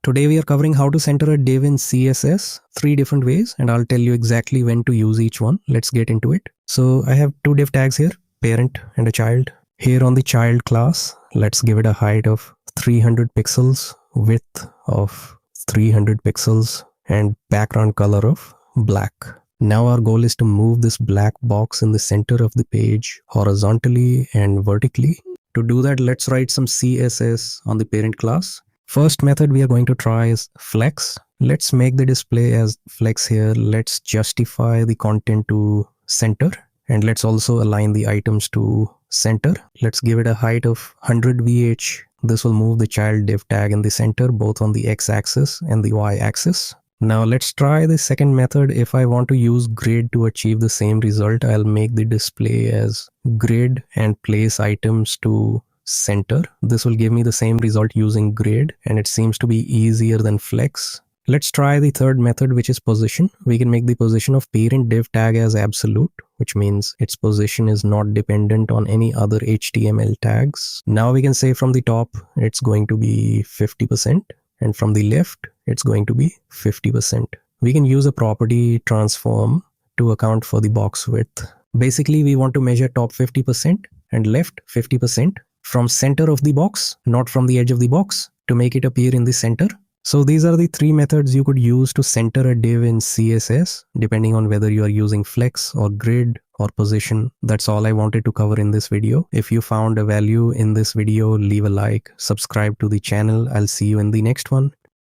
Today we are covering how to center a div in CSS, 3 different ways, and I'll tell you exactly when to use each one. Let's get into it. So I have 2 div tags here, parent and a child. Here on the child class, let's give it a height of 300 pixels, width of 300 pixels, and background color of black. Now our goal is to move this black box in the center of the page horizontally and vertically. To do that, let's write some CSS on the parent class. First method we are going to try is flex. Let's make the display as flex here. Let's justify the content to center, and let's also align the items to center. Let's give it a height of 100 VH. This will move the child div tag in the center, both on the x-axis and the y-axis. Now let's try the second method. If I want to use grid to achieve the same result, I'll make the display as grid and place items to center. This will give me the same result using grid, and it seems to be easier than flex. Let's try the third method, which is position. We can make the position of parent div tag as absolute, which means its position is not dependent on any other HTML tags. Now we can say from the top it's going to be 50%, and from the left it's going to be 50%. We can use a property transform to account for the box width. Basically, we want to measure top 50% and left 50% from center of the box, not from the edge of the box, to make it appear in the center. So these are the 3 methods you could use to center a div in CSS, depending on whether you are using flex or grid or position. That's all I wanted to cover in this video. If you found a value in this video, leave a like, subscribe to the channel. I'll see you in the next one.